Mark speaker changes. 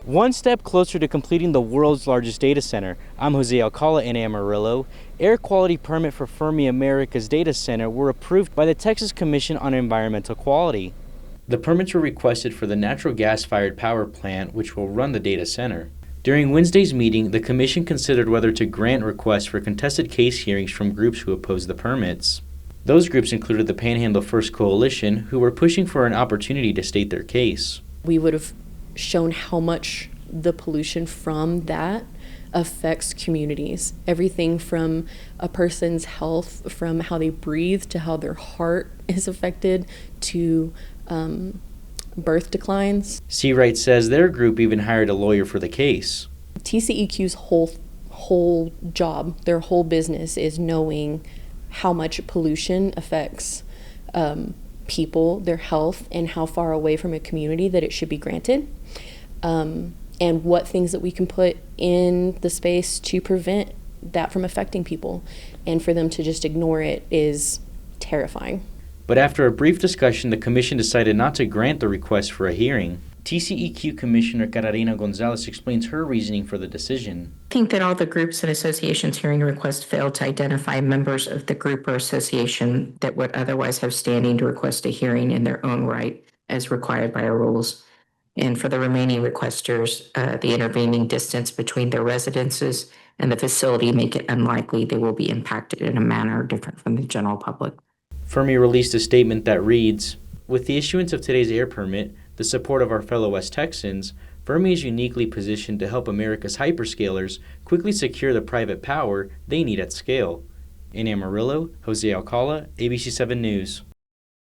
Speaker 1: One step closer to completing the world's largest data center. I'm Jose Alcala in Amarillo. Air quality permit for Fermi America's data center were approved by the Texas Commission on Environmental Quality. The permits were requested for the natural gas-fired power plant, which will run the data center. During Wednesday's meeting, the Commission considered whether to grant requests for contested case hearings from groups who opposed the permits. Those groups included the Panhandle First Coalition, who were pushing for an opportunity to state their case.
Speaker 2: We would have shown how much the pollution from that affects communities. Everything from a person's health, from how they breathe to how their heart is affected to birth declines.
Speaker 1: Seawright says their group even hired a lawyer for the case.
Speaker 2: TCEQ's whole job, their whole business is knowing how much pollution affects people, their health, and how far away from a community that it should be granted, and what things that we can put in the space to prevent that from affecting people. And for them to just ignore it is terrifying.
Speaker 1: But after a brief discussion, the Commission decided not to grant the request for a hearing. TCEQ Commissioner Carolina Gonzalez explains her reasoning for the decision.
Speaker 3: I think that all the groups and associations hearing requests failed to identify members of the group or association that would otherwise have standing to request a hearing in their own right as required by our rules. And for the remaining requesters, the intervening distance between their residences and the facility make it unlikely they will be impacted in a manner different from the general public.
Speaker 1: Fermi released a statement that reads, "With the issuance of today's air permit, the support of our fellow West Texans, Fermi is uniquely positioned to help America's hyperscalers quickly secure the private power they need at scale." In Amarillo, Jose Alcala, ABC7 News.